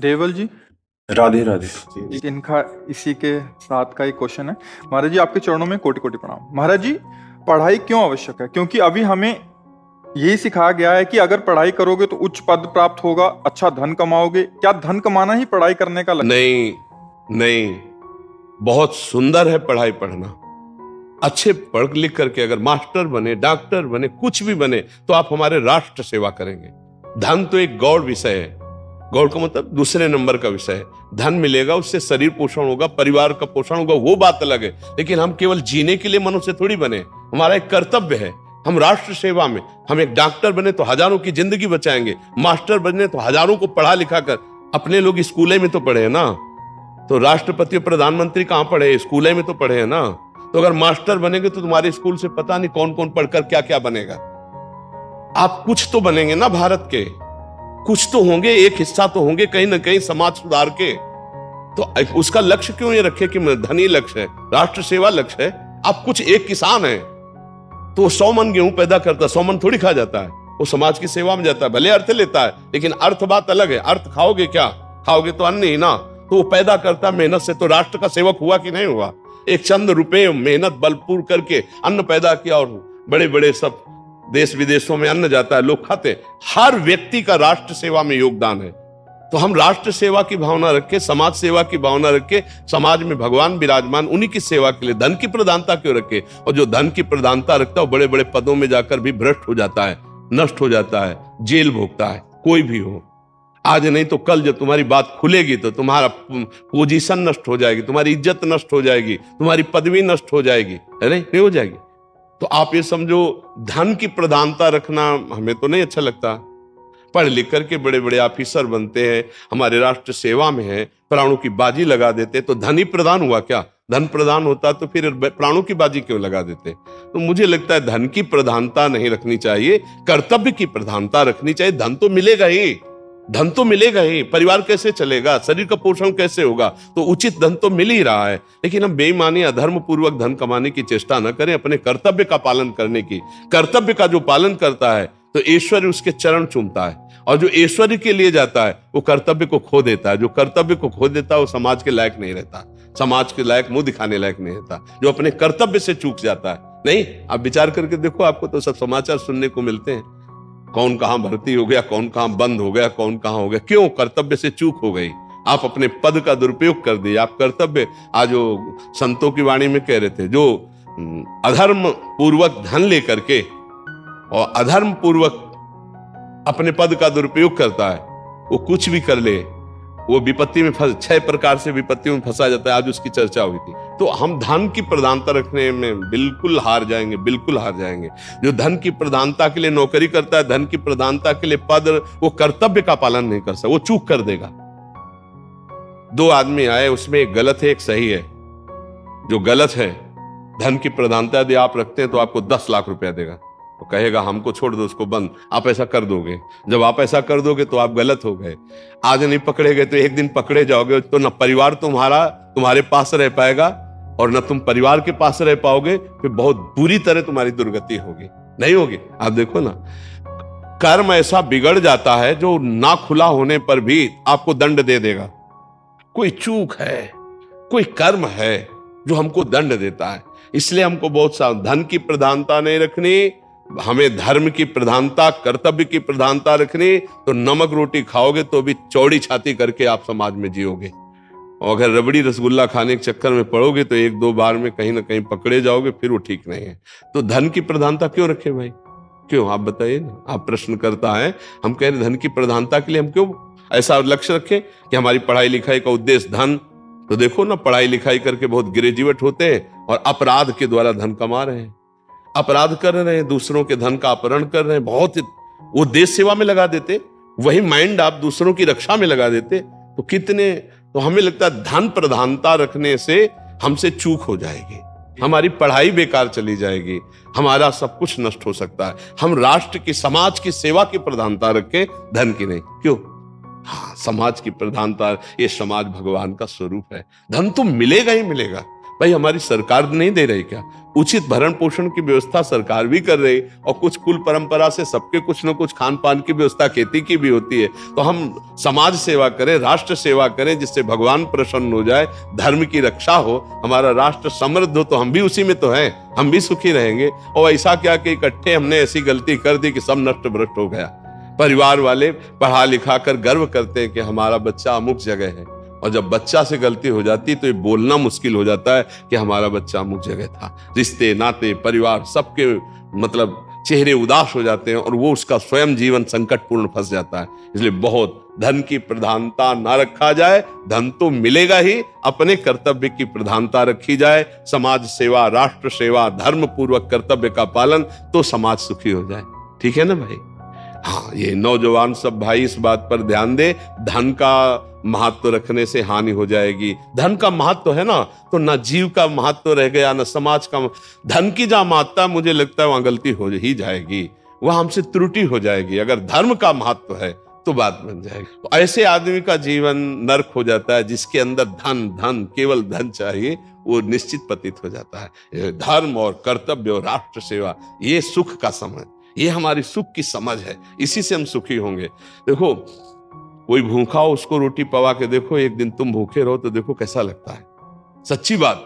देवल जी, राधे राधे। इनका इसी के साथ का एक क्वेश्चन है। महाराज जी, आपके चरणों में कोटि कोटि प्रणाम। महाराज जी, पढ़ाई क्यों आवश्यक है? क्योंकि अभी हमें यही सिखाया गया है कि अगर पढ़ाई करोगे तो उच्च पद प्राप्त होगा, अच्छा धन कमाओगे। क्या धन कमाना ही पढ़ाई करने का लक्ष्य? नहीं नहीं, बहुत सुंदर है पढ़ाई पढ़ना। अच्छे पढ़ लिख करके अगर मास्टर बने, डॉक्टर बने, कुछ भी बने तो आप हमारे राष्ट्र सेवा करेंगे। धन तो एक गौड़ विषय है। गौड़ का मतलब दूसरे नंबर का विषय है। धन मिलेगा, उससे शरीर पोषण होगा, परिवार का पोषण होगा, वो बात अलग है। लेकिन हम केवल जीने के लिए मनुष्य थोड़ी बने। हमारा एक कर्तव्य है, हम राष्ट्र सेवा में। हम एक डॉक्टर बने तो हजारों की जिंदगी बचाएंगे, मास्टर बने तो हजारों को पढ़ा लिखा कर। अपने लोग स्कूले में तो पढ़े हैं ना, तो राष्ट्रपति और प्रधानमंत्री कहां पढ़े? स्कूले में तो पढ़े हैं ना। तो अगर मास्टर बनेंगे तो तुम्हारे स्कूल से पता नहीं कौन कौन पढ़कर क्या क्या बनेगा। आप कुछ तो बनेंगे ना भारत के, कुछ तो होंगे, एक हिस्सा तो होंगे कहीं ना कहीं समाज सुधार के। तो उसका लक्ष्य क्यों ये रखे कि धन ही लक्ष्य है, राष्ट्र सेवा लक्ष्य है। आप कुछ, एक किसान है तो 100 मन गेहूं पैदा करता है, 100 मन थोड़ी खा जाता है, वो समाज की सेवा में जाता है। भले अर्थ लेता है, लेकिन अर्थ बात अलग है। अर्थ खाओगे क्या? खाओगे तो अन्न ही ना। तो वो पैदा करता मेहनत से, तो राष्ट्र का सेवक हुआ कि नहीं हुआ? एक चंद रुपए मेहनत बलपूर करके अन्न पैदा किया, और बड़े बड़े सब देश विदेशों में अन्न जाता है, लोग खाते। हर व्यक्ति का राष्ट्र सेवा में योगदान है। तो हम राष्ट्र सेवा की भावना रख के, समाज सेवा की भावना रख के, समाज में भगवान विराजमान, उन्हीं की सेवा के लिए धन की प्रधानता क्यों रखे? और जो धन की प्रधानता रखता है वो बड़े बड़े पदों में जाकर भी भ्रष्ट हो जाता है, नष्ट हो जाता है, जेल भोगता है। कोई भी हो, आज नहीं तो कल जब तुम्हारी बात खुलेगी तो तुम्हारा पोजीशन नष्ट हो जाएगी, तुम्हारी इज्जत नष्ट हो जाएगी, तुम्हारी पदवी नष्ट हो जाएगी। है नहीं हो जाएगी? तो आप ये समझो, धन की प्रधानता रखना हमें तो नहीं अच्छा लगता। पढ़ लिख करके बड़े बड़े ऑफिसर बनते हैं, हमारे राष्ट्र सेवा में है, प्राणों की बाजी लगा देते, तो धन ही प्रधान हुआ क्या? धन प्रधान होता तो फिर प्राणों की बाजी क्यों लगा देते? तो मुझे लगता है धन की प्रधानता नहीं रखनी चाहिए, कर्तव्य की प्रधानता रखनी चाहिए। धन तो मिलेगा ही, धन तो मिलेगा ही, परिवार कैसे चलेगा, शरीर का पोषण कैसे होगा? तो उचित धन तो मिल ही रहा है। लेकिन हम बेईमानी, अधर्म पूर्वक धन कमाने की चेष्टा न करें, अपने कर्तव्य का पालन करने की। कर्तव्य का जो पालन करता है तो ईश्वर उसके चरण चूमता है, और जो ईश्वर के लिए जाता है वो कर्तव्य को खो देता है। जो कर्तव्य को खो देता है वो समाज के लायक नहीं रहता, समाज के लायक, मुंह दिखाने लायक नहीं रहता। जो अपने कर्तव्य से चूक जाता है, नहीं, आप विचार करके देखो, आपको तो सब समाचार सुनने को मिलते हैं। कौन कहां भर्ती हो गया, कौन कहां बंद हो गया, कौन कहां हो गया। क्यों? कर्तव्य से चूक हो गई। आप अपने पद का दुरुपयोग कर दिए, आप कर्तव्य। आज जो संतों की वाणी में कह रहे थे, जो अधर्म पूर्वक धन लेकर के और अधर्म पूर्वक अपने पद का दुरुपयोग करता है, वो कुछ भी कर ले, वो विपत्ति में 6 प्रकार से विपत्तियों में फंसा जाता है। आज उसकी चर्चा हुई थी। तो हम धन की प्रधानता रखने में बिल्कुल हार जाएंगे, बिल्कुल हार जाएंगे। जो धन की प्रधानता के लिए नौकरी करता है, धन की प्रधानता के लिए पद, वो कर्तव्य का पालन नहीं कर सकता, वो चूक कर देगा। 2 आदमी आए, उसमें एक गलत है, एक सही है। जो गलत है, धन की प्रधानता यदि आप रखते हैं तो आपको 10 लाख रुपया देगा, तो कहेगा हमको छोड़ दो, उसको बंद। आप ऐसा कर दोगे, जब आप ऐसा कर दोगे तो आप गलत हो गए। आज नहीं पकड़े गए तो एक दिन पकड़े जाओगे, तो न परिवार तुम्हारे पास रह पाएगा और न तुम परिवार के पास रह पाओगे। फिर बहुत बुरी तरह तुम्हारी दुर्गति होगी, नहीं होगी? आप देखो ना, कर्म ऐसा बिगड़ जाता है जो ना खुला होने पर भी आपको दंड दे देगा। कोई चूक है, कोई कर्म है जो हमको दंड देता है। इसलिए हमको बहुत धन की प्रधानता नहीं रखनी, हमें धर्म की प्रधानता, कर्तव्य की प्रधानता रखनी। तो नमक रोटी खाओगे तो भी चौड़ी छाती करके आप समाज में जियोगे, और अगर रबड़ी रसगुल्ला खाने के चक्कर में पड़ोगे तो 1-2 बार में कहीं ना कहीं पकड़े जाओगे, फिर वो ठीक नहीं है। तो धन की प्रधानता क्यों रखे भाई? क्यों? आप बताइए ना। आप प्रश्न करता है, हम कह रहे धन की प्रधानता के लिए हम क्यों ऐसा लक्ष्य रखें कि हमारी पढ़ाई लिखाई का उद्देश्य धन? तो देखो ना, पढ़ाई लिखाई करके बहुत ग्रेजुएट होते हैं और अपराध के द्वारा धन कमा रहे हैं, अपराध कर रहे हैं, दूसरों के धन का अपहरण कर रहे हैं। बहुत वो देश सेवा में लगा देते, वही माइंड आप दूसरों की रक्षा में लगा देते तो कितने। तो हमें लगता है धन प्रधानता रखने से हमसे चूक हो जाएगी, हमारी पढ़ाई बेकार चली जाएगी, हमारा सब कुछ नष्ट हो सकता है। हम राष्ट्र की, समाज की सेवा की प्रधानता रखें, धन की नहीं। क्यों? हाँ, समाज की प्रधानता, ये समाज भगवान का स्वरूप है। धन तो मिलेगा ही मिलेगा, भाई हमारी सरकार नहीं दे रही क्या? उचित भरण पोषण की व्यवस्था सरकार भी कर रही, और कुछ कुल परंपरा से सबके कुछ न कुछ खान पान की व्यवस्था खेती की भी होती है। तो हम समाज सेवा करें, राष्ट्र सेवा करें, जिससे भगवान प्रसन्न हो जाए, धर्म की रक्षा हो, हमारा राष्ट्र समृद्ध हो, तो हम भी उसी में तो हैं, हम भी सुखी रहेंगे। और ऐसा क्या कि इकट्ठे हमने ऐसी गलती कर दी कि सब नष्ट भ्रष्ट हो गया। परिवार वाले पढ़ा लिखा कर गर्व करते हैं कि हमारा बच्चा अमुक जगह है, और जब बच्चा से गलती हो जाती तो ये बोलना मुश्किल हो जाता है कि हमारा बच्चा अमुक जगह था। रिश्ते नाते परिवार सबके मतलब चेहरे उदास हो जाते हैं, और वो उसका स्वयं जीवन संकटपूर्ण फंस जाता है। इसलिए बहुत धन की प्रधानता ना रखा जाए, धन तो मिलेगा ही, अपने कर्तव्य की प्रधानता रखी जाए। समाज सेवा, राष्ट्र सेवा, धर्म पूर्वक कर्तव्य का पालन, तो समाज सुखी हो जाए। ठीक है ना भाई? हाँ, ये नौजवान सब भाई इस बात पर ध्यान दे, धन का महत्व रखने से हानि हो जाएगी। धन का महत्व है ना, तो ना जीव का महत्व रह गया, ना समाज का। धन की जहां महत्ता, मुझे लगता है वहां गलती हो ही जाएगी, वहां हमसे त्रुटि हो जाएगी। अगर धर्म का महत्व है तो बात बन जाएगी। तो ऐसे आदमी का जीवन नर्क हो जाता है, जिसके अंदर धन धन केवल धन चाहिए, वो निश्चित पतित हो जाता है। धर्म और कर्तव्य और राष्ट्र सेवा, ये सुख का समय, ये हमारी सुख की समझ है, इसी से हम सुखी होंगे। देखो, कोई भूखा हो, उसको रोटी पवा के देखो, एक दिन तुम भूखे रहो तो देखो कैसा लगता है। सच्ची बात,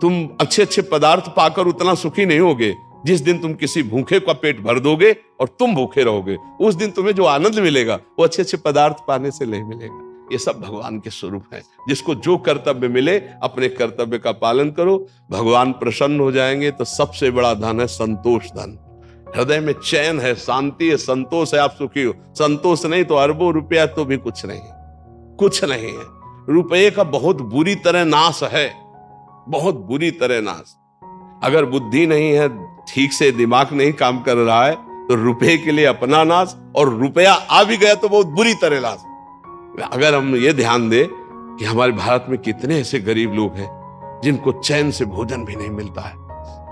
तुम अच्छे अच्छे पदार्थ पाकर उतना सुखी नहीं होगे। जिस दिन तुम किसी भूखे का पेट भर दोगे और तुम भूखे रहोगे, उस दिन तुम्हें जो आनंद मिलेगा वो अच्छे अच्छे पदार्थ पाने से नहीं मिलेगा। ये सब भगवान के स्वरूप है। जिसको जो कर्तव्य मिले, अपने कर्तव्य का पालन करो, भगवान प्रसन्न हो जाएंगे। तो सबसे बड़ा धन है संतोष धन। हृदय में चैन है, शांति है, संतोष है, आप सुखी हो। संतोष नहीं तो अरबों रुपया तो भी कुछ नहीं, कुछ नहीं है। रुपये का बहुत बुरी तरह नाश है, बहुत बुरी तरह नाश। अगर बुद्धि नहीं है, ठीक से दिमाग नहीं काम कर रहा है, तो रुपये के लिए अपना नाश, और रुपया आ भी गया तो बहुत बुरी तरह नाश। अगर हम ये ध्यान दें कि हमारे भारत में कितने ऐसे गरीब लोग हैं जिनको चैन से भोजन भी नहीं मिलता है।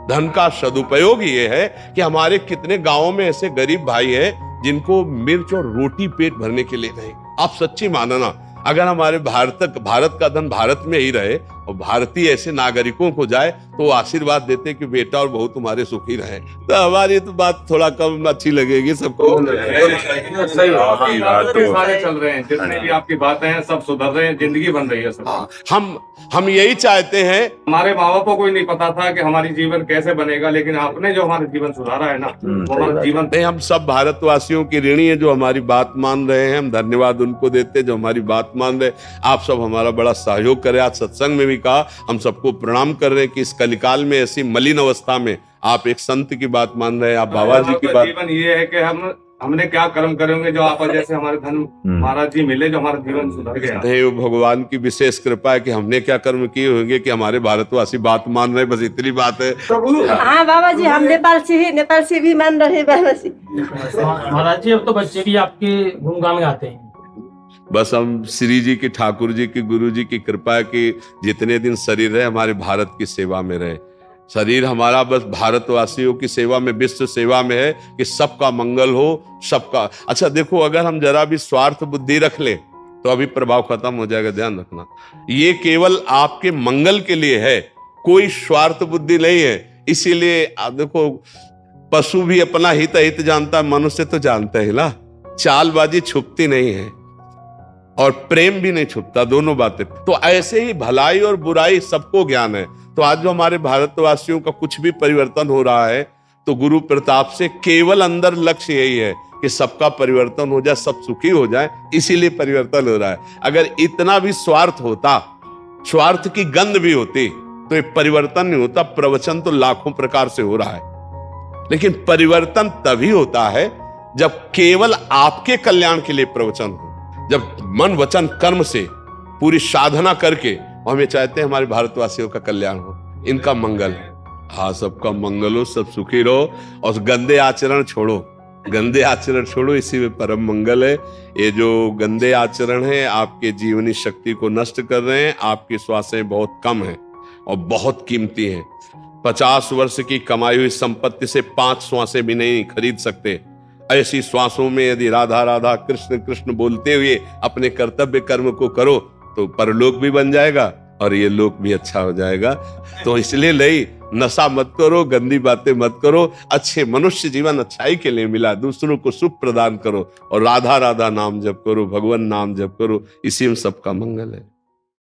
धन का सदुपयोग ये है कि हमारे कितने गांवों में ऐसे गरीब भाई हैं जिनको मिर्च और रोटी पेट भरने के लिए नहीं। आप सच्ची मानना, अगर हमारे भारत का धन भारत में ही रहे और भारतीय ऐसे नागरिकों को जाए, तो आशीर्वाद देते कि बेटा और बहू तुम्हारे सुखी रहे। तो हमारी तो बात थोड़ा कम अच्छी लगेगी सबको। सही बात, सारे चल रहे हैं, जितने भी आपकी बातें हैं सब सुधर रहे हैं, जिंदगी बन रही है सब। हम यही चाहते हैं। हमारे माँ बापों को ही नहीं पता था कि हमारी जीवन कैसे बनेगा, लेकिन आपने जो हमारा जीवन सुधारा है ना, वो हमारा जीवन। नहीं, हम सब भारतवासियों की ऋणी है जो हमारी बात मान रहे हैं। हम धन्यवाद उनको देते हैं जो हमारी बात मान रहे। आप सब हमारा बड़ा सहयोग करें। आज सत्संग में भी कहा, हम सबको प्रणाम कर रहे हैं कि इस कलिकाल में ऐसी मलिन अवस्था में आप एक संत की बात मान रहे हैं, आप बाबा जी की बात। जीवन ये है कि हमने क्या कर्म करेंगे जो आप जैसे हमारे धन महाराज जी मिले, जो हमारा जीवन सुधर गया। नहीं, वो भगवान की विशेष कृपा है कि हमने क्या कर्म किए होंगे कि हमारे भारतवासी बात मान रहे, बस इतनी बात है। हाँ बाबा जी, हम नेपाल से भी मान रहे बाबा जी। महाराज जी, अब तो बच्चे भी आपके गुणगान गाते हैं। बस हम श्री जी की, ठाकुर जी की, गुरु जी की कृपा है कि जितने दिन शरीर रहे हमारे भारत की सेवा में रहे। शरीर हमारा बस भारतवासियों की सेवा में, विश्व सेवा में है कि सबका मंगल हो, सबका। अच्छा देखो, अगर हम जरा भी स्वार्थ बुद्धि रख ले तो अभी प्रभाव खत्म हो जाएगा, ध्यान रखना। ये केवल आपके मंगल के लिए है, कोई स्वार्थ बुद्धि नहीं है। इसीलिए देखो, पशु भी अपना हित हित जानता है, मनुष्य तो जानता है ना। चालबाजी छुपती नहीं है और प्रेम भी नहीं छुपता, दोनों बातें। तो ऐसे ही भलाई और बुराई सबको ज्ञान है। तो आज जो हमारे भारतवासियों का कुछ भी परिवर्तन हो रहा है, तो गुरु प्रताप से केवल अंदर लक्ष्य यही है कि सबका परिवर्तन हो जाए, सब सुखी हो जाए, इसीलिए परिवर्तन हो रहा है। अगर इतना भी स्वार्थ होता, स्वार्थ की गंध भी होती, तो ये परिवर्तन नहीं होता। प्रवचन तो लाखों प्रकार से हो रहा है, लेकिन परिवर्तन तभी होता है जब केवल आपके कल्याण के लिए प्रवचन हो, जब मन वचन कर्म से पूरी साधना करके। हम ये चाहते हैं हमारे भारतवासियों का कल्याण हो, इनका मंगल। हाँ, सबका मंगल हो, सब सुखी रहो, और गंदे आचरण छोड़ो, गंदे आचरण छोड़ो, इसी में परम मंगल है। ये जो गंदे आचरण है आपके जीवनी शक्ति को नष्ट कर रहे हैं। आपकी श्वासें बहुत कम हैं और बहुत कीमती हैं। 50 वर्ष की कमाई हुई संपत्ति से 5 श्वासें भी नहीं खरीद सकते। ऐसी श्वासों में यदि राधा राधा कृष्ण कृष्ण बोलते हुए अपने कर्तव्य कर्म को करो, तो परलोक भी बन जाएगा और ये लोक भी अच्छा हो जाएगा। तो इसलिए नहीं, नशा मत करो, गंदी बातें मत करो, अच्छे मनुष्य जीवन अच्छाई के लिए मिला, दूसरों को सुख प्रदान करो और राधा राधा नाम जप करो, भगवान नाम जप करो, इसी में सबका मंगल है।